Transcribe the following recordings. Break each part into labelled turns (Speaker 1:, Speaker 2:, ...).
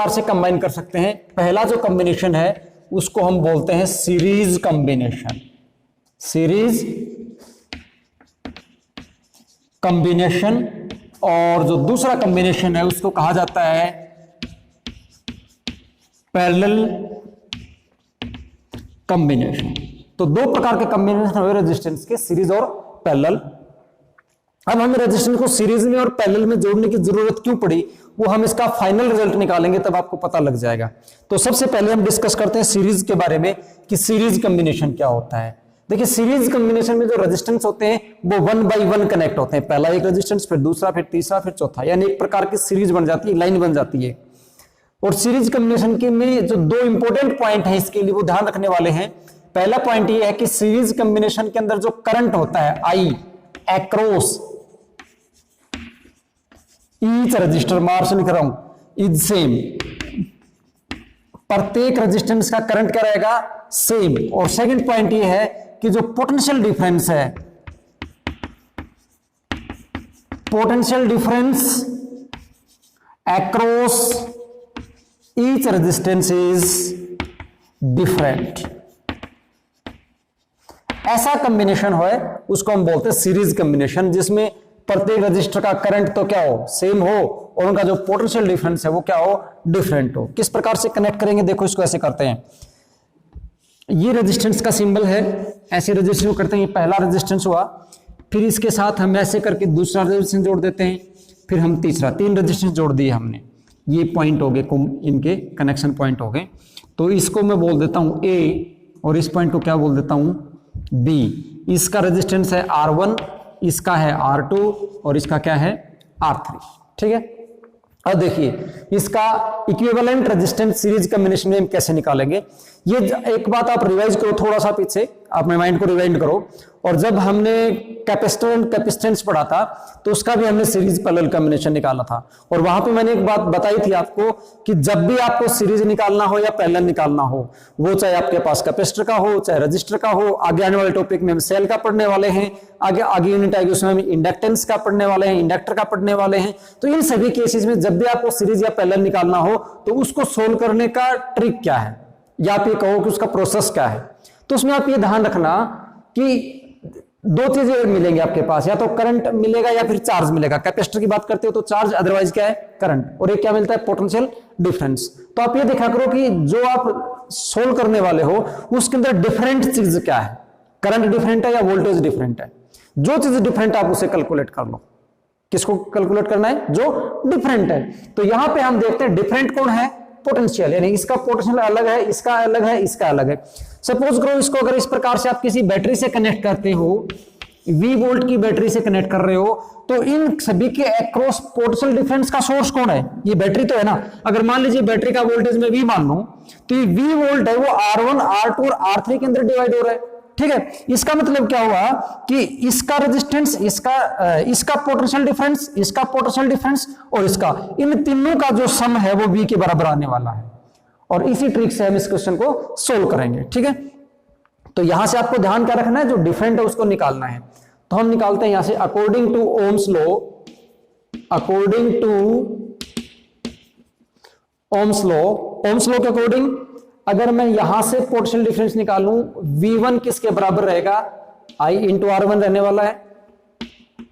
Speaker 1: प्रकार से कंबाइन कर सकते हैं। पहला जो कॉम्बिनेशन है उसको हम बोलते हैं सीरीज कॉम्बिनेशन, सीरीज कॉम्बिनेशन। और जो दूसरा कॉम्बिनेशन है उसको कहा जाता है पैरेलल कॉम्बिनेशन। तो दो प्रकार के कॉम्बिनेशन हुए रेजिस्टेंस के, सीरीज और पैरेलल। अब हमें रेजिस्टेंस को सीरीज में और पैरेलल में जोड़ने की जरूरत क्यों पड़ी, वो हम इसका फाइनल रिजल्ट निकालेंगे तब आपको पता लग जाएगा। तो सबसे पहले हम डिस्कस करते हैं सीरीज के बारे में कि सीरीज कॉम्बिनेशन क्या होता है। देखिए सीरीज कॉम्बिनेशन में जो रेजिस्टेंस होते हैं वो 1 बाय 1 कनेक्ट होते हैं। पहला एक रेजिस्टेंस, फिर दूसरा, फिर तीसरा, फिर चौथा, यानी एक प्रकार की सीरीज बन जाती है, लाइन बन जाती है। और सीरीज कॉम्बिनेशन के में जो दो इंपॉर्टेंट पॉइंट है इसके लिए वो ध्यान रखने वाले हैं। पहला पॉइंट ये है कि सीरीज कॉम्बिनेशन के अंदर जो करंट होता है आई अक्रॉस ईच रजिस्टर, मार्च लिख रहा हूं, इज सेम। प्रत्येक रेजिस्टेंस का करंट क्या रहेगा, सेम। और सेकंड पॉइंट ये है कि जो पोटेंशियल डिफरेंस है, potential difference across each resistance is different. ऐसा कॉम्बिनेशन है उसको हम बोलते हैं सीरीज कॉम्बिनेशन, जिसमें प्रत्येक रजिस्टर का करंट तो क्या हो, सेम हो, और उनका जो पोटेंशियल डिफरेंस है वो क्या हो, डिफरेंट हो। किस प्रकार से कनेक्ट करेंगे, देखो इसको ऐसे करते हैं। ये रेजिस्टेंस का सिंबल है, ऐसे रेजिस्टेंस को करते हैं, ये पहला रेजिस्टेंस हुआ, फिर इसके साथ हम ऐसे करके दूसरा रेजिस्टेंस जोड़ देते हैं, फिर हम तीसरा, 3 रेजिस्टेंस जोड़ दिए हमने। ये पॉइंट हो गए, इनके कनेक्शन पॉइंट हो गए। तो इसको मैं बोल देता हूं A और इस पॉइंट को क्या बोल देता हूं B। इसका रेजिस्टेंस है R1, इसका है R2 और इसका क्या है R3। ठीक है। अब देखिए इसका इक्विवेलेंट रेजिस्टेंस सीरीज कॉम्बिनेशन में हम कैसे निकालेंगे। ये एक बात आप रिवाइज करो, थोड़ा सा पीछे अपने माइंड को रिवाइंड करो। और जब हमने कैपेसिटर एंड कैपेसिटेंस पढ़ा था तो उसका भी हमने सीरीज पैरेलल कॉम्बिनेशन निकाला था। और वहां पे मैंने एक बात बताई थी आपको कि जब भी आपको सीरीज निकालना हो या पैरेलल निकालना हो, वो चाहे आपके पास कैपेसिटर का हो चाहे रजिस्टर का हो, आगे आने वाले टॉपिक में हम सेल का पढ़ने वाले हैं, आगे यूनिट आएगी उसमें हम इंडक्टेंस का पढ़ने वाले हैं, इंडक्टर का पढ़ने वाले हैं। तो इन सभी केसेस में जब भी आपको सीरीज या पैरेलल निकालना हो तो उसको सोल्व करने का ट्रिक क्या है, या आप ये कहो कि उसका प्रोसेस क्या है। तो उसमें आप ये ध्यान रखना कि दो चीजें मिलेंगे आपके पास, या तो करंट मिलेगा या फिर चार्ज मिलेगा। कैपेसिटर की बात करते हो तो चार्ज, अदरवाइज क्या है करंट। और एक क्या मिलता है, पोटेंशियल डिफरेंस। तो आप ये देखा करो कि जो आप सोल्व करने वाले हो उसके अंदर डिफरेंट चीज क्या है, करंट डिफरेंट है या वोल्टेज डिफरेंट है। जो चीज डिफरेंट आप उसे कैलकुलेट कर लो। किसको कैलकुलेट करना है, जो डिफरेंट है। तो यहां पर हम देखते हैं डिफरेंट कौन है, पोटेंशियल, यानी इसका पोटेंशियल अलग है, इसका अलग है, इसका अलग है। सपोज करो इसको अगर इस प्रकार से आप किसी बैटरी से कनेक्ट करते हो, V वोल्ट की बैटरी से कनेक्ट कर रहे हो, तो इन सभी के अक्रॉस पोटेंशियल डिफरेंस का सोर्स कौन है, ये बैटरी तो है ना। अगर मान लीजिए बैटरी का वोल्टेज मैं V मान लूं तो ये V वोल्ट है वो R1, R2 और R3 के अंदर डिवाइड हो रहा है। ठीक है। इसका मतलब क्या हुआ कि इसका रेजिस्टेंस, इसका पोटेंशियल डिफरेंस, इसका पोटेंशियल डिफरेंस और इसका, इन तीनों का जो सम है वो V के बराबर आने वाला है। और इसी ट्रिक से हम इस क्वेश्चन को सोल्व करेंगे। ठीक है। तो यहां से आपको ध्यान क्या रखना है, जो डिफरेंट है उसको निकालना है। तो हम निकालते हैं यहां से according to Ohm's law, according to Ohm's law के अकॉर्डिंग अगर मैं यहां से पोटेंशियल डिफरेंस निकालूं, V1 किसके बराबर रहेगा, I इंटू R1 रहने वाला है,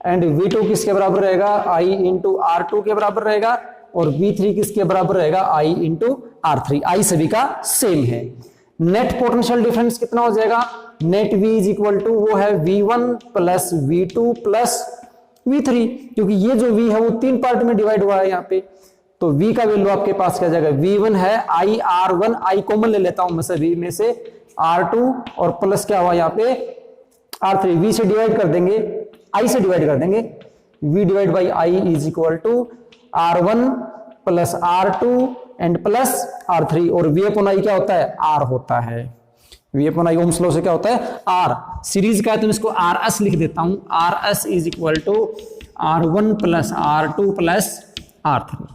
Speaker 1: एंड V2 किसके बराबर रहेगा, I इंटू R2 के बराबर रहेगा, और V3 किसके बराबर रहेगा, I इंटू R3। I सभी का सेम है। नेट पोटेंशियल डिफरेंस कितना हो जाएगा, net V is equal to वो है V1 plus V2 plus V3, क्योंकि ये जो V है वो 3 पार्ट में डिवाइड हुआ है यहाँ पे। तो V का वैल्यू आपके पास क्या जाएगा, V1 है I R1, I कॉमन ले लेता हूं मैं सभी में से, R2 और प्लस क्या हुआ यहाँ पे R3। V से डिवाइड कर देंगे, I से डिवाइड कर देंगे, V divide by I is equal to R1 plus R2 and plus R3। और V अपॉन I क्या होता है, R होता है। V upon I ohms law से क्या होता है, R। सीरीज का है तो मैं इसको RS लिख देता हूं, RS is equal to R1 plus R2 plus R3।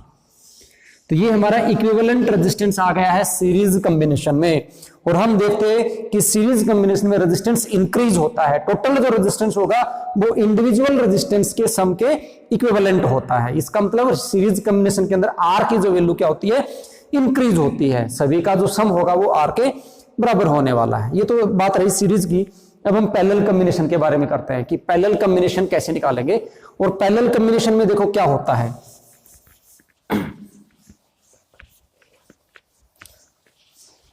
Speaker 1: तो ये हमारा इक्विवेलेंट रेजिस्टेंस आ गया है सीरीज कॉम्बिनेशन में। और हम देखते हैं कि सीरीज कॉम्बिनेशन में रेजिस्टेंस इंक्रीज होता है, टोटल जो रेजिस्टेंस होगा वो इंडिविजुअल रेजिस्टेंस के सम के इक्विवेलेंट होता है। इसका मतलब सीरीज कॉम्बिनेशन के अंदर R की जो वैल्यू क्या होती है, इंक्रीज होती है, सभी का जो सम होगा वो आर के बराबर होने वाला है। ये तो बात रही सीरीज की। अब हम पैरेलल कॉम्बिनेशन के बारे में करते हैं कि पैरेलल कॉम्बिनेशन कैसे निकालेंगे। और पैरेलल कॉम्बिनेशन में देखो क्या होता है,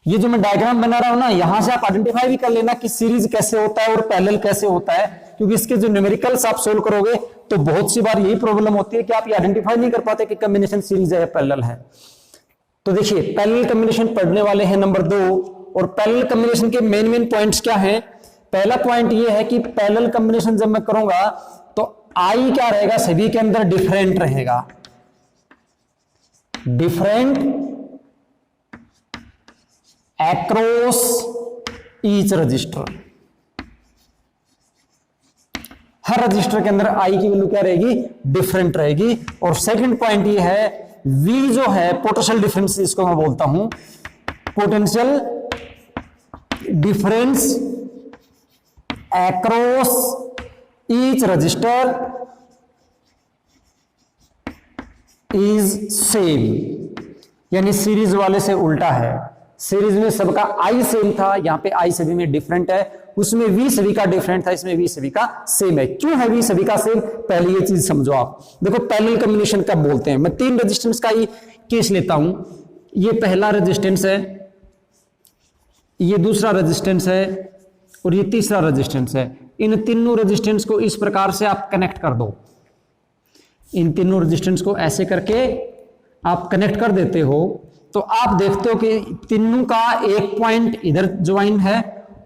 Speaker 1: ये जो मैं डायग्राम बना रहा हूं ना, यहां से आप आइडेंटिफाई भी कर लेना कि सीरीज कैसे होता है और पैरेलल कैसे होता है, क्योंकि इसके जो न्यूमेरिकल्स आप सोल्व करोगे तो बहुत सी बार यही प्रॉब्लम होती है कि आप ये आइडेंटिफाई नहीं कर पाते कि कॉम्बिनेशन सीरीज है या पैरेलल है। तो देखिए पैरेलल कॉम्बिनेशन पढ़ने वाले हैं नंबर 2। और पैरेलल कॉम्बिनेशन के मेन पॉइंट्स क्या हैं। पहला पॉइंट ये है कि पैरेलल कॉम्बिनेशन जब मैं करूंगा तो आई क्या रहेगा, सभी के अंदर डिफरेंट रहेगा, डिफरेंट अक्रॉस ईच रजिस्टर। हर रजिस्टर के अंदर आई की वैल्यू क्या रहेगी, डिफरेंट रहेगी। और सेकंड पॉइंट ये है वी जो है पोटेंशियल डिफरेंस, इसको मैं बोलता हूं potential difference across each resistor is same, यानी सीरीज वाले से उल्टा है। सीरीज में सबका आई सेम था, यहां पे आई सभी में डिफरेंट है, उसमें वी सभी का डिफरेंट था, इसमें वी सभी का सेम है। क्यों है वी सभी का सेम, पहले ये चीज समझो आप। देखो पैरेलल कॉम्बिनेशन कब बोलते हैं, मैं 3 रेजिस्टेंस का ही केस लेता हूं। ये पहला रेजिस्टेंस है, ये दूसरा रेजिस्टेंस है और ये तीसरा रेजिस्टेंस है। इन तीनों रेजिस्टेंस को इस प्रकार से आप कनेक्ट कर दो, इन तीनों रेजिस्टेंस को ऐसे करके आप कनेक्ट कर देते हो तो आप देखते हो कि तीनों का एक पॉइंट इधर ज्वाइन है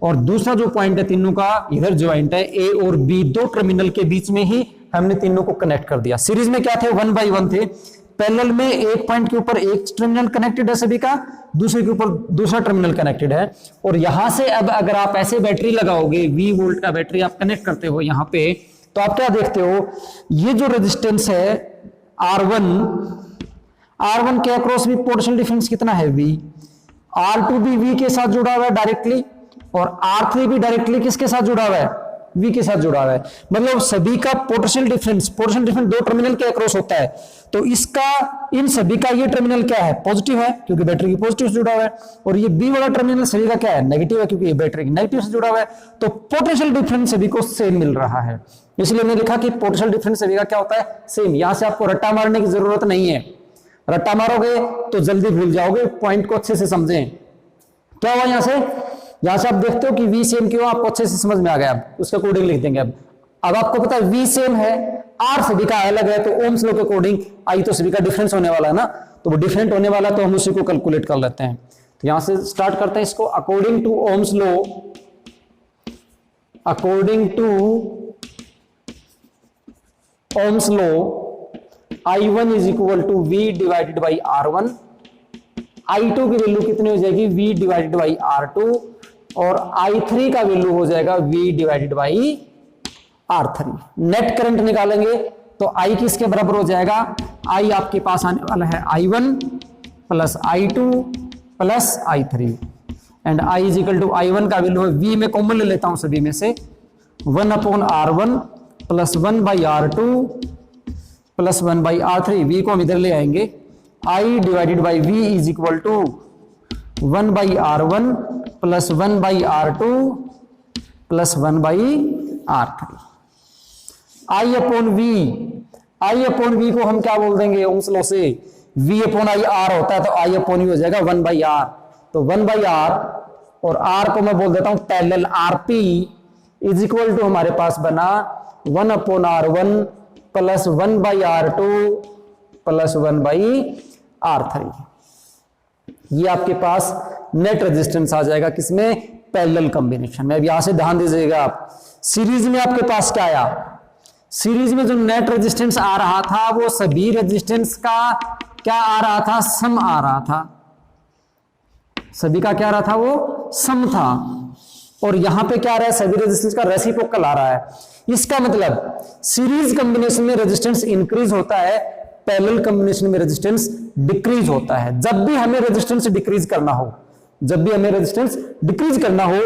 Speaker 1: और दूसरा जो पॉइंट है तीनों का इधर ज्वाइंट है। ए और बी दो टर्मिनल के बीच में ही हमने तीनों को कनेक्ट कर दिया। सीरीज में क्या थे, 1 बाई 1 थे। पैरेलल में एक पॉइंट के ऊपर एक टर्मिनल कनेक्टेड है सभी का, दूसरे के ऊपर दूसरा टर्मिनल कनेक्टेड है। और यहां से अब अगर आप ऐसे बैटरी लगाओगे, 20 वोल्ट का बैटरी आप कनेक्ट करते हो यहां पे, तो आप क्या देखते हो, ये जो रेजिस्टेंस है R1 के अक्रॉस भी पोटेंशियल डिफरेंस कितना है V, R2 भी V के साथ जुड़ा हुआ है डायरेक्टली और R3 भी डायरेक्टली किसके साथ जुड़ा हुआ है, V के साथ जुड़ा हुआ है। मतलब सभी का पोटेंशियल डिफरेंस दो टर्मिनल के अक्रॉस होता है। तो इसका इन सभी का ये टर्मिनल क्या है, पॉजिटिव है क्योंकि बैटरी की पॉजिटिव से जुड़ा हुआ है, और ये बी वाला टर्मिनल सभी का क्या है, नेगेटिव है क्योंकि ये बैटरी की नेगेटिव से जुड़ा हुआ है। तो पोटेंशियल डिफरेंस सभी को सेम मिल रहा है, इसलिए मैंने लिखा कि पोटेंशियल डिफरेंस सभी का क्या होता है, सेम। यहां से आपको रट्टा मारने की जरूरत नहीं है, रट्टा मारोगे तो जल्दी भूल जाओगे। पॉइंट को अच्छे से समझें। क्या हुआ यहां से आप देखते हो कि V सेम क्यों, आपको अच्छे से समझ में आ गया। अब उसके अकॉर्डिंग लिख देंगे। अब आपको पता है V सेम है, R सभी का अलग है, तो ओम्स लॉ के अकॉर्डिंग I तो सभी का डिफरेंस होने वाला है ना, तो वो डिफरेंट होने वाला, तो हम उसी को कैलकुलेट कर लेते हैं। तो यहां से स्टार्ट करते हैं इसको। According to Ohm's law, according to Ohm's law I1 is equal to V divided by R1, I2 की वैल्यू कितनी हो जाएगी, V डिवाइडेड बाई R2, और I3 का वैल्यू हो जाएगा V divided by R3। Net current निकालेंगे तो I किसके बराबर हो जाएगा, I आपके पास आने वाला है I1 plus I2 plus I3, and I is equal to I1 का वैल्यू है V, में कॉमन ले लेता हूं सभी में से, 1/R1 plus 1/R2 plus 1/R3। V को हम इधर ले आएंगे, I divided by V is equal to 1/R1 plus 1/R2 plus 1/R3। I upon V को हम क्या बोल देंगे ओम्स लॉ से, V अपॉन I R होता है, तो I अपॉन V हो जाएगा 1/R। तो 1/R और R को मैं बोल देता हूं parallel RP is equal to हमारे पास बना 1/R1 plus 1/R2 plus 1/R3। ये आपके पास नेट रेजिस्टेंस आ जाएगा किसमें, पैरेलल कॉम्बिनेशन में। अब यहां से ध्यान दीजिएगा आप, सीरीज में आपके पास क्या आया, सीरीज में जो नेट रेजिस्टेंस आ रहा था वो सभी रेजिस्टेंस का क्या आ रहा था, सम आ रहा था। सभी का क्या आ रहा था, वो सम था। और यहां पे क्या आ रहा है, सभी रेजिस्टेंस का रेसिप्रोकल आ रहा है। इसका मतलब सीरीज कॉम्बिनेशन में रेजिस्टेंस इंक्रीज होता है, पैरेलल कॉम्बिनेशन में रेजिस्टेंस डिक्रीज होता है। जब भी हमें रेजिस्टेंस डिक्रीज करना हो, जब भी हमें रेजिस्टेंस डिक्रीज करना हो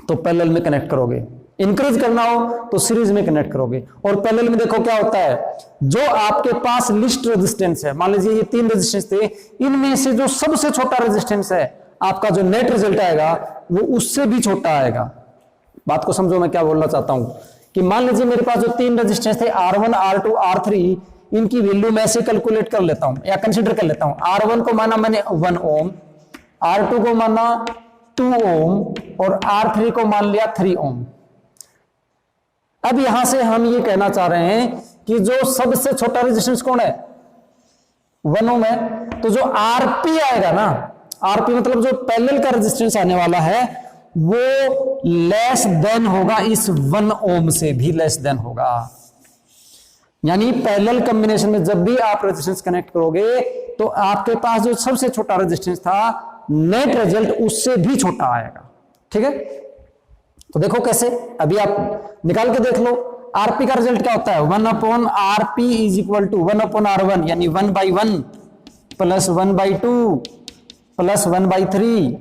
Speaker 1: तो पैरेलल में कनेक्ट करोगे। इंक्रीज करना हो तो सीरीज में कनेक्ट करोगे। और पैरेलल में देखो क्या होता है, जो आपके पास लिस्ट रेजिस्टेंस है, मान लीजिए ये 3 रेजिस्टेंस थे, इनमें से जो सबसे छोटा रेजिस्टेंस है, आपका जो नेट रिजल्ट आएगा वो उससे भी छोटा आएगा। बात को समझो मैं क्या बोलना चाहता हूं, कि मान लीजिए मेरे पास जो 3 रेजिस्टेंस थे R1, R2, R3, इनकी वैल्यू मैं ऐसे कैलकुलेट कर लेता हूं या कंसीडर कर लेता हूं। R1 को माना मैंने 1 ओम, R2 को माना 2 ओम और R3 को मान लिया 3 ओम। अब यहां से हम ये कहना चाह रहे हैं कि जो सबसे छोटा रेजिस्टेंस कौन है, 1 ओम है। तो जो आरपी आएगा ना, आरपी मतलब जो पैरेलल का रेजिस्टेंस आने वाला है वो लेस देन होगा, इस 1 ओम से भी लेस देन होगा। यानी पैरेलल कॉम्बिनेशन में जब भी आप रेजिस्टेंस कनेक्ट करोगे तो आपके पास जो सबसे छोटा रेजिस्टेंस था, नेट रिजल्ट उससे भी छोटा आएगा। ठीक है, तो देखो कैसे, अभी आप निकाल के देख लो। आरपी का रिजल्ट क्या होता है, 1/RP is equal to 1/R1, यानी 1/1 प्लस 1/2 प्लस 1/3।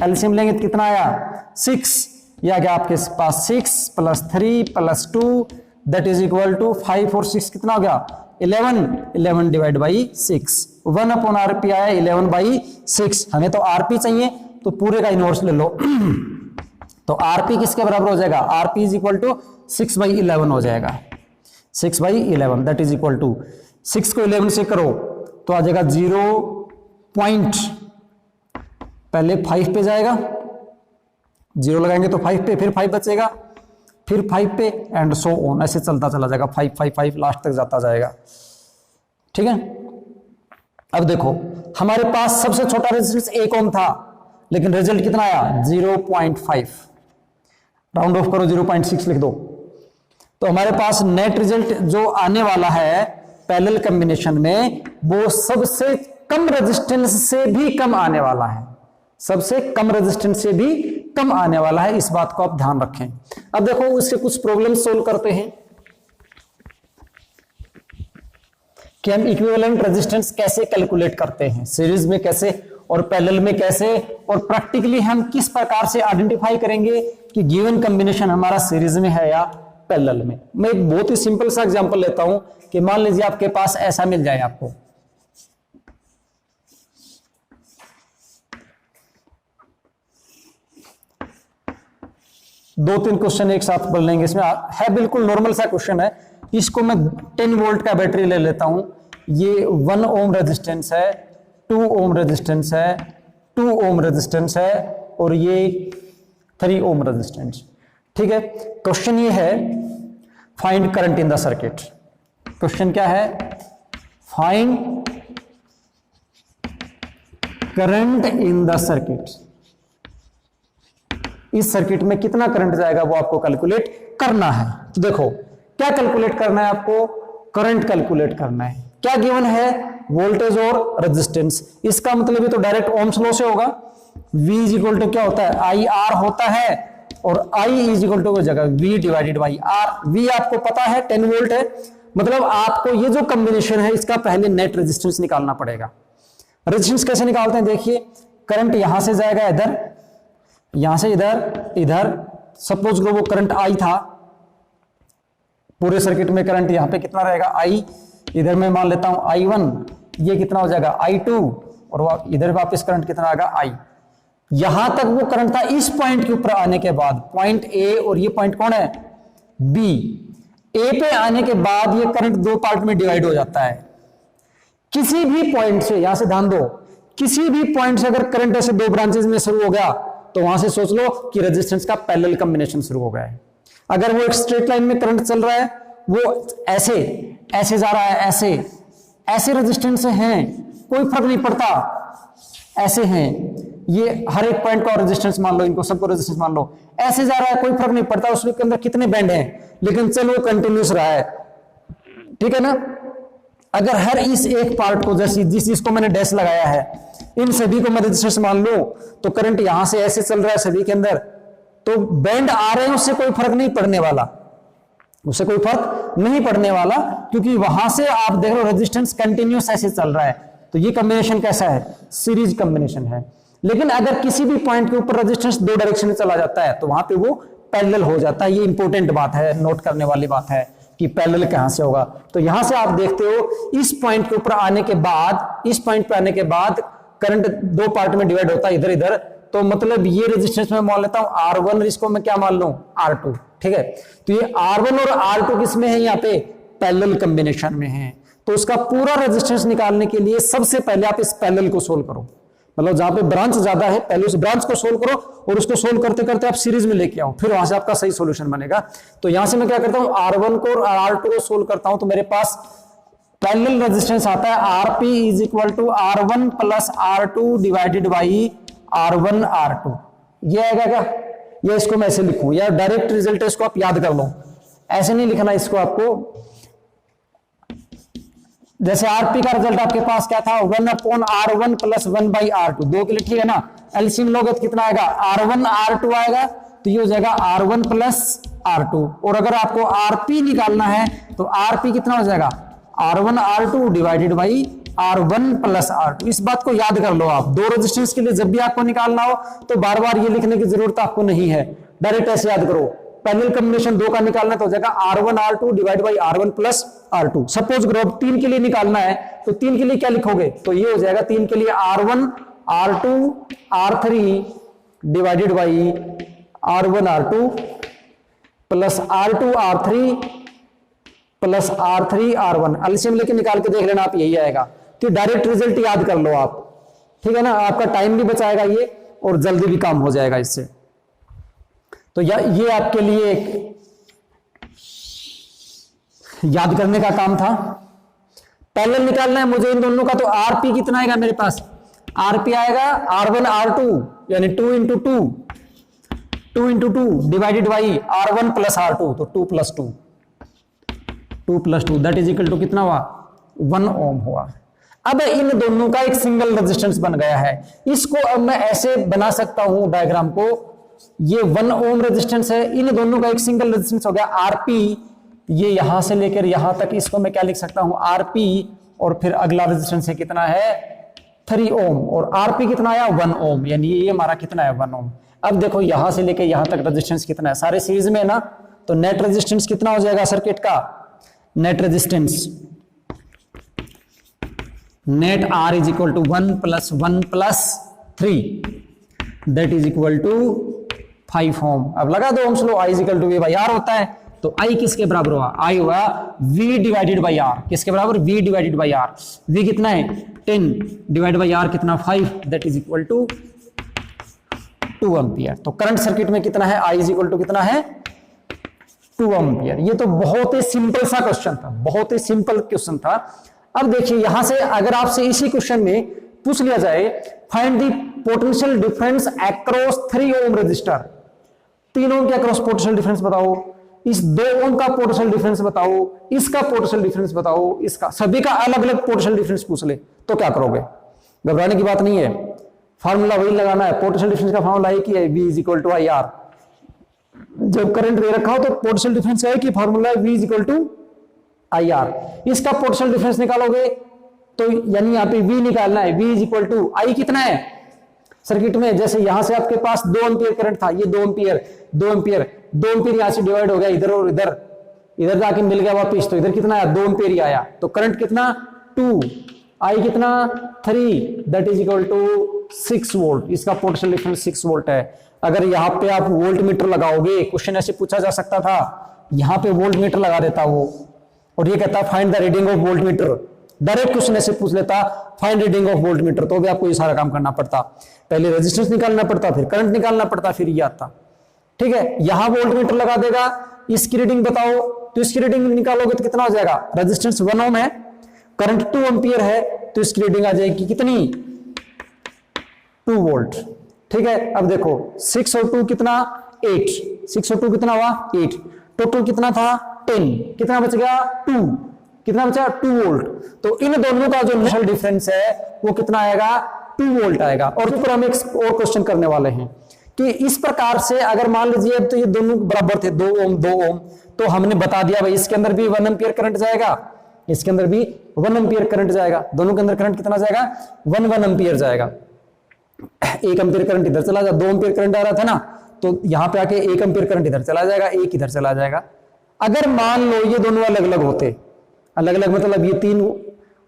Speaker 1: एलसीएम लेंगे तो कितना आया, 6। या क्या आपके पास 6 plus 3 plus 2 that is equal to 5 और 6 कितना हो गया, 11 डिवाइड बाई 6। 1/RP आया 11/6। हमें तो आरपी चाहिए तो पूरे का इनवर्स ले लो। तो आरपी किसके बराबर हो जाएगा, आरपी इज इक्वल टू 6/11 हो जाएगा। 6/11 दैट इज इक्वल टू 6 को 11 से करो तो आ जाएगा 0 पॉइंट, पहले 5 पे जाएगा, 0 लगाएंगे तो 5 पे, फिर 5 बचेगा, फिर 5 पे एंड सो ऑन, ऐसे चलता चला जाएगा, 5 5 5 लास्ट तक जाता जाएगा। ठीक है, अब देखो हमारे पास सबसे छोटा रेजिस्टेंस 1 ओम था, लेकिन रिजल्ट कितना आया, 0.5। राउंड ऑफ करो, 0.6 लिख दो। तो हमारे पास नेट रिजल्ट जो आने वाला है पैरेलल कॉम्बिनेशन में, वो सबसे कम रेजिस्टेंस से भी कम आने वाला है, सबसे कम रेजिस्टेंस से भी कम आने वाला है। इस बात को आप ध्यान रखें। अब देखो उससे कुछ प्रॉब्लम सोल्व करते हैं कि हम इक्विवेलेंट रेजिस्टेंस कैसे कैलकुलेट करते हैं, सीरीज में कैसे और पैरेलल में कैसे, और प्रैक्टिकली हम किस प्रकार से आइडेंटिफाई करेंगे कि गिवन कॉम्बिनेशन हमारा सीरीज में है या पैरेलल में। मैं एक बहुत ही सिंपल सा एग्जांपल लेता हूं कि मान लीजिए आपके पास ऐसा मिल जाए, आपको दो तीन क्वेश्चन एक साथ पढ़ लेंगे। इसमें है बिल्कुल नॉर्मल सा क्वेश्चन है। इसको मैं 10 वोल्ट का बैटरी ले लेता हूं, ये 1 ओम रेजिस्टेंस है, 2 ओम रेजिस्टेंस है, 2 ओम रेजिस्टेंस है और ये 3 ओम रेजिस्टेंस। ठीक है, क्वेश्चन ये है find current in the circuit. Question क्या है, find current in the circuit. इस सर्किट में कितना करंट जाएगा वो आपको कैलकुलेट करना है। तो देखो क्या कैलकुलेट करना है आपको, करंट कैलकुलेट करना है। क्या गिवन है, वोल्टेज और रेजिस्टेंस। इसका मतलब ये तो डायरेक्ट ओम्स लॉ से होगा। V इज इक्वल टू क्या होता है, IR होता है, और I इज इक्वल टू जगह V divided by R। V आपको पता है 10 वोल्ट है, मतलब आपको ये जो कॉम्बिनेशन है इसका पहले नेट रेजिस्टेंस निकालना पड़ेगा। रेजिस्टेंस कैसे निकालते हैं, देखिए करंट यहां से जाएगा इधर, यहां से इधर, इधर। सपोज करो वो करंट I था, पूरे सर्किट में करंट यहां पे कितना रहेगा I, इधर मैं मान लेता हूं I1, ये कितना हो जाएगा I2, और इधर वापस करंट कितना आएगा I। यहां तक वो करंट था। इस पॉइंट के ऊपर आने के बाद पॉइंट A और ये पॉइंट कौन है B, A पे आने के बाद ये करंट 2 पार्ट में डिवाइड हो जाता है। किसी भी पॉइंट से, यहां से ध्यान दो, किसी भी पॉइंट से अगर करंट ऐसे 2 ब्रांचेस में शुरू हो गया तो वहां से सोच लो कि रेजिस्टेंस का पैरेलल कॉम्बिनेशन शुरू हो गया है। अगर वो एक स्ट्रेट लाइन में करंट चल रहा है, वो ऐसे ऐसे जा रहा है, ऐसे ऐसे रेजिस्टेंस हैं, कोई फर्क नहीं पड़ता, ऐसे हैं, ये हर एक पॉइंट का रेजिस्टेंस मान लो, इनको सबको रेजिस्टेंस मान लो, ऐसे जा रहा है, कोई फर्क नहीं पड़ता उसके अंदर कितने बैंड हैं, लेकिन चलो कंटिन्यूस रहा है। ठीक है ना। अगर हर इस एक पार्ट को, जैसे जिस चीज को मैंने डैश लगाया है, इन सभी को मैं रेजिस्टेंस मान लो, तो करंट यहां से ऐसे चल रहा है सभी के अंदर, तो बैंड आ रहे हैं, उससे कोई फर्क नहीं पड़ने वाला, उससे कोई फर्क नहीं पड़ने वाला, क्योंकि वहां से आप देख रहे हो रेजिस्टेंस कंटिन्यूस ऐसे चल रहा है। तो ये कॉम्बिनेशन कैसा है, सीरीज कॉम्बिनेशन है। लेकिन अगर किसी भी पॉइंट के ऊपर रेजिस्टेंस 2 डायरेक्शन में चला जाता है तो वहां पे वो पैरेलल हो जाता है। ये इंपॉर्टेंट बात है, नोट करने वाली बात है कि पैरेलल कहां से होगा। तो यहां से आप देखते हो इस पॉइंट के ऊपर आने के बाद, इस पॉइंट पर आने के बाद करंट दो पार्ट में डिवाइड होता है इधर इधर, तो मतलब ये रेजिस्टेंस में मान लेता हूं R1, इसको मैं क्या मान लूं R2, ठीक है। तो ये R1 और R2 किसमें है, यहाँ पे पैरेलल कॉम्बिनेशन में है। तो उसका पूरा रेजिस्टेंस निकालने के लिए सबसे पहले आप इस पैरेलल को सोल्व करो, मतलब जहां पे ब्रांच ज्यादा है पहले उस ब्रांच को सोल्व करो और उसको सोल्व करते करते आप सीरीज में लेके आओ, फिर वहां से आपका सही सॉल्यूशन बनेगा। तो यहां से मैं क्या करता हूं, R1 को और R2 को सोल्व करता हूं, तो मेरे पास पैरेलल रेजिस्टेंस आता है RP is equal to R1 plus R2 divided by R1 R2। ये आएगा क्या, या इसको मैं ऐसे लिखूं, या डायरेक्ट रिजल्ट है इसको आप याद कर लो, ऐसे नहीं लिखना इसको आपको। जैसे आरपी का रिजल्ट आपके पास क्या था, 1/R1 प्लस 1/R2, दो के लिए, ठीक है ना। एलसीएम लोगे तो कितना आएगा, R1 R2 आएगा, तो ये हो जाएगा R1 प्लस R2। और अगर आपको आरपी निकालना है तो आरपी कितना हो जाएगा, R1 R2 divided by R1 plus R2। इस बात को याद कर लो आप, दो रेजिस्टेंस के लिए जब भी आपको निकालना हो तो बार बार ये लिखने की जरूरत आपको नहीं है, डायरेक्ट ऐसे याद करो। पैरेलल कॉम्बिनेशन दो का निकालना तो हो जाएगा R1 R2 divide by R1 plus R2। Suppose करो अब 3 के लिए निकालना है, तो 3 के लिए क्या लिखोगे, तो ये हो जाएगा 3 के लिए R1 R2 R3 divided by R1 R2 plus R2 R3 plus R3 R1। LCM लेके निकाल के देख लेना आप, यही आएगा। तो डायरेक्ट रिजल्ट याद कर लो आप, ठीक है ना, आपका टाइम भी बचाएगा ये और जल्दी भी काम हो जाएगा इससे। तो ये आपके लिए याद करने का काम था। पैरेलल निकालना है मुझे इन दोनों का, तो आरपी कितना आएगा मेरे पास, आरपी आएगा R1 R2 यानी 2 into two divided by R1 plus R2, तो 2 plus 2 that is equal to कितना हुआ, 1 ओम हुआ। अब इन दोनों का एक सिंगल रेजिस्टेंस बन गया है। इसको अब मैं ऐसे बना सकता हूं डायग्राम को, ये 1 ओम रेजिस्टेंस है, इन दोनों का एक सिंगल रेजिस्टेंस हो गया आरपी। ये यहां से लेकर यहां तक, इसको मैं क्या लिख सकता हूं आरपी, और फिर अगला रेजिस्टेंस है कितना है 3 ओम, और आरपी कितना आया 1 ओम, यानी ये हमारा कितना है 1 ओम। अब देखो यहां से लेकर यहां तक रेजिस्टेंस कितना है, सारे सीरीज में है ना, तो नेट रेजिस्टेंस कितना हो जाएगा सर्किट का, net resistance net R is equal to 1 plus 1 plus 3 that is equal to 5 ohm. अब लगा दो Ohm's law, I is equal to V by R होता है, तो आई किसके बराबर हुआ, आई हुआ v डिवाइडेड बाई आर, किसके बराबर, v divided by R. v कितना है 10 डिवाइड बाई आर कितना 5 दैट इज इक्वल टू 2 एम्पियर। तो करंट सर्किट में कितना है, आई इज इक्वल टू कितना है 2 एम्पियर। ये तो बहुत ही सिंपल सा क्वेश्चन था, बहुत ही सिंपल क्वेश्चन था। अब देखिए यहां से अगर आपसे इसी क्वेश्चन में पूछ लिया जाए find the potential difference across 3 ohm resistor, 3 ohm के अक्रॉस पोटेंशियल डिफरेंस बताओ, इस 2 ओम का पोटेंशियल डिफरेंस बताओ, इसका पोटेंशियल डिफरेंस बताओ, इसका, सभी का अलग अलग पोटेंशियल डिफरेंस पूछ ले तो क्या करोगे, घबराने की बात नहीं है, फार्मूला वही लगाना है। पोटेंशियल डिफरेंस का फार्मूला एक ही है, V is equal to I R. जब करंट दे रखा हो तो पोटेंशियल डिफरेंस का एक ही फार्मूला है, V is equal to I R. इसका पोटेंशियल डिफरेंस निकालोगे तो यानी यहाँ पे V निकालना है, V is equal to I कितना है सर्किट में, जैसे यहां से आपके पास 2 एम्पियर करंट था, ये 2 एम्पियर यहां से डिवाइड हो गया इधर और इधर जाके मिल गया वापिस, तो इधर कितना आया 2 एम्पियर ही आया, तो करंट कितना 2, आई कितना 3 that is equal to 6 volt. इसका पोटेंशियल डिफरेंस 6 वोल्ट है। अगर यहाँ पे आप वोल्ट मीटर लगाओगे, क्वेश्चन ऐसे पूछा जा सकता था, यहाँ पे वोल्ट मीटर लगा देता वो और ये कहता find the reading of volt meter, direct question ऐसे पूछ लेता find reading of volt meter, तो भी आपको ये सारा काम करना पड़ता, पहले रेजिस्टेंस निकालना पड़ता, फिर करंट निकालना पड़ता, फिर ये आता। ठीक है, यहां वोल्ट मीटर लगा देगा, इसकी रीडिंग बताओ, तो इसकी रीडिंग निकालोगे तो कितना हो जाएगा, रेजिस्टेंस 1 ओम है, करंट 2 एम्पियर है, तो इसकी रीडिंग आ जाएगी कितनी 2 वोल्ट। ठीक है, अब देखो 6 और 2 कितना 8, 6 और 2 कितना हुआ 8, टोटल कितना था 10, कितना बच गया 2, कितना बचा 2 वोल्ट। तो इन दोनों का जो इनिशियल डिफरेंस है वो कितना आएगा 2 वोल्ट आएगा। और ऊपर हम एक और क्वेश्चन करने वाले हैं कि इस प्रकार से अगर मान लीजिए तो ये दोनों बराबर थे 2 ओम 2 ओम, तो हमने बता दिया भाई इसके अंदर भी 1 एम्पियर करंट जाएगा, इसके अंदर भी 1 एम्पियर करंट जाएगा, दोनों के अंदर करंट कितना जाएगा 1 एम्पियर जाएगा। 1 एम्पियर करंट इधर चला जाए, 2 एम्पियर करंट आ रहा था ना, तो यहां पे आके 1 एम्पीयर करंट इधर चला जाएगा, 1 इधर चला जाएगा। अगर मान लो ये दोनों अलग अलग होते, अलग अलग मतलब ये 3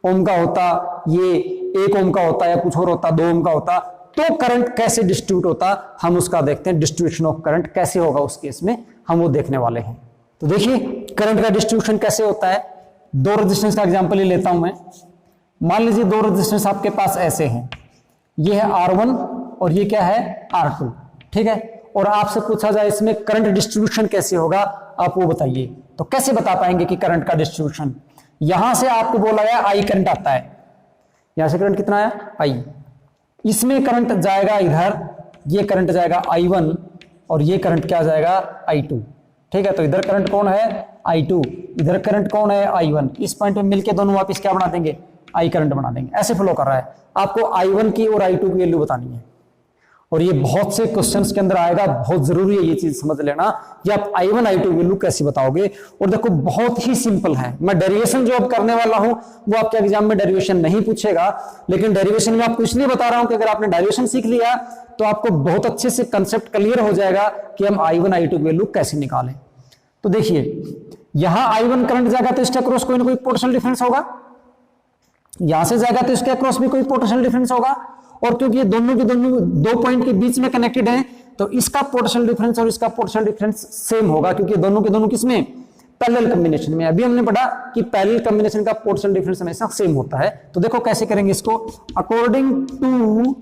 Speaker 1: ओम का होता, ये 1 ओम का होता या कुछ और होता, 2 ओम का होता, तो करंट कैसे डिस्ट्रीब्यूट होता हम उसका देखते हैं। डिस्ट्रीब्यूशन ऑफ करंट कैसे होगा उस केस में हम वो देखने वाले हैं। तो देखिए करंट का डिस्ट्रीब्यूशन कैसे होता है। 2 रेजिस्टेंस का एग्जांपल ही लेता हूं मैं। मान लीजिए 2 रेजिस्टेंस आपके पास ऐसे हैं, ये है R1 और ये क्या है R2, ठीक है। और आपसे पूछा जाए इसमें करंट डिस्ट्रीब्यूशन कैसे होगा, आप वो बताइए। तो कैसे बता पाएंगे कि करंट का डिस्ट्रीब्यूशन, यहां से आपको बोला गया I करंट आता है, यहां से करंट कितना आया I, इसमें करंट जाएगा इधर, ये करंट जाएगा I1 और ये करंट क्या जाएगा I2, ठीक है। तो इधर करंट कौन है I2, इधर करंट कौन है I1, इस पॉइंट में मिलके दोनों वापस क्या बना देंगे I करंट बना देंगे। ऐसे फ्लो कर रहा है। आपको I1 की और I2 की वैल्यू बतानी है और ये बहुत से क्वेश्चंस के अंदर आएगा, बहुत जरूरी है ये चीज समझ लेना कि आप I1 I2 वैल्यू कैसे बताओगे। और देखो बहुत ही सिंपल है, मैं डेरिवेशन जो अब करने वाला हूं वो आपके एग्जाम में डेरिवेशन नहीं पूछेगा, लेकिन डेरिवेशन में आपको इसलिए बता रहा हूं कि अगर आपने डेरिवेशन सीख लिया तो आपको बहुत अच्छे से कंसेप्ट क्लियर हो जाएगा कि हम I1 I2 की वैल्यू कैसे निकालें। तो देखिए यहां I1 करंट जाएगा तो इसके अक्रॉस कोई ना कोई पोटेंशियल डिफरेंस होगा, यहां से जाएगा तो इसके अक्रॉस भी कोई पोटेंशियल डिफरेंस होगा, और क्योंकि ये दोनों के दोनों 2 पॉइंट के बीच में कनेक्टेड हैं तो इसका पोटेंशियल डिफरेंस और इसका पोटेंशियल डिफरेंस सेम होगा, क्योंकि दोनों के दोनों किसमें पैरेलल कॉम्बिनेशन में। अभी हमने पढ़ा कि पैरेलल कॉम्बिनेशन का पोटेंशियल डिफरेंस हमेशा सेम होता है। तो देखो कैसे करेंगे इसको, अकॉर्डिंग टू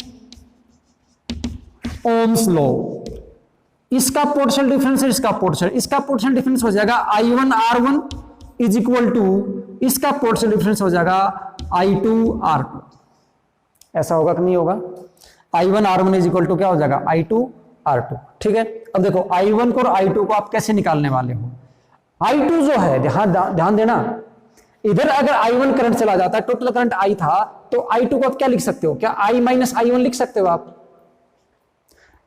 Speaker 1: ओम्स लॉ इसका पोटेंशियल डिफरेंस है, इसका पोटेंशियल डिफरेंस हो जाएगा I1 R1 is equal to इसका पोटेंशियल डिफरेंस हो जाएगा I2 R2। ऐसा होगा कि नहीं होगा, I1 R1 is equal to क्या हो जाएगा I2 R2, ठीक है। अब देखो I1 को और I2 को आप कैसे निकालने वाले हो। I2 जो है ध्यान देना, इधर अगर I1 करंट चला जाता है, टोटल करंट I था, तो I2 को आप क्या लिख सकते हो, क्या I माइनस I1 लिख सकते हो आप,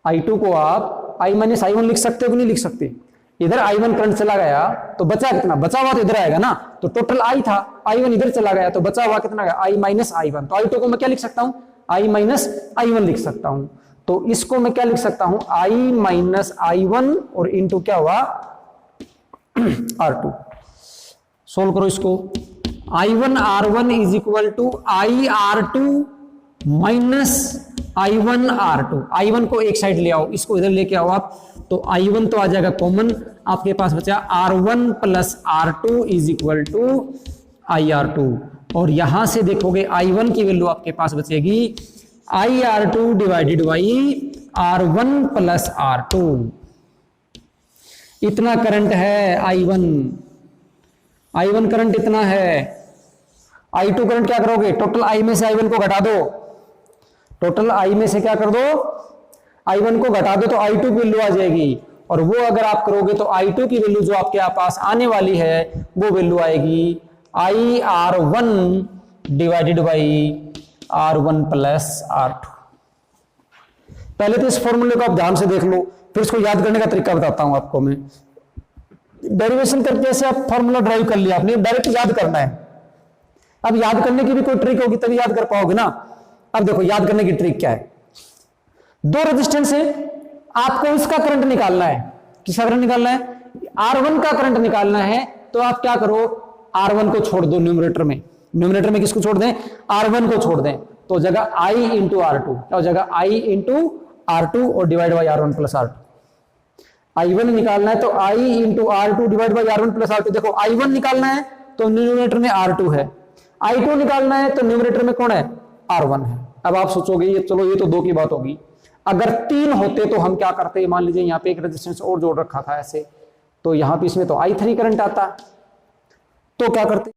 Speaker 1: I2 को आप I माइनस I1 लिख सकते हो कि नहीं लिख सकते। इधर I1 करंट चला गया तो बचा कितना, बचा हुआ तो इधर आएगा ना, तो टोटल I था, I1 इधर चला गया तो बचा हुआ कितना गया I माइनस I1। तो I2 को मैं क्या लिख सकता हूं I माइनस I1 लिख सकता हूं। तो इसको मैं क्या लिख सकता हूं I माइनस I1 और इंटू क्या हुआ R2। सोल्व करो इसको, I1 R1 is equal to I R2 minus I1 R2। I1 को एक साइड ले आओ, इसको इधर लेके आओ आप, तो I1 तो आ जाएगा कॉमन, आपके पास बचा R1 plus R2 is equal to IR2। और यहां से देखोगे I1 की वैल्यू आपके पास बचेगी IR2 divided by R1 plus R2। इतना करंट है I1 करंट इतना है। I2 करंट क्या करोगे, टोटल I में से I1 को घटा दो, टोटल I में से क्या कर दो I1 को घटा दो तो I2 की वैल्यू आ जाएगी, और वो अगर आप करोगे तो I2 की वैल्यू जो आपके पास आने वाली है वो वैल्यू आएगी IR1 divided by R1 plus R2। पहले तो इस फॉर्मूले को आप ध्यान से देख लो, फिर इसको याद करने का तरीका बताता हूं आपको मैं। डेरिवेशन करके ऐसे आप फॉर्मूला ड्राइव कर लिया आपने, डायरेक्ट याद करना है। अब याद करने की भी कोई ट्रिक होगी तभी याद कर पाओगे ना। अब देखो याद करने की ट्रिक क्या है, 2 रेजिस्टेंस है, आपको इसका करंट निकालना है। किसका करंट निकालना है, R1 का करंट निकालना है। तो आप क्या करो, R1 को छोड़ दो न्यूमरेटर में, न्यूमरेटर में किसको छोड़ दें R1 को छोड़ दें, तो जगह I इंटू R2 क्या हो जाएगा I इंटू R2 और divide by R1 plus R2। I1 निकालना है तो I into R2 divide by R1 plus R2। देखो I1 निकालना है तो न्यूमरेटर में R2 है, I2 निकालना है तो न्यूमरेटर में कौन है R1 है। अब आप सोचोगे ये चलो ये तो 2 की बात होगी, अगर 3 होते तो हम क्या करते, मान लीजिए यहाँ पे एक रेजिस्टेंस और जोड़ रखा था ऐसे, तो यहाँ पे इसमें तो I3 करंट आता, तो क्या करते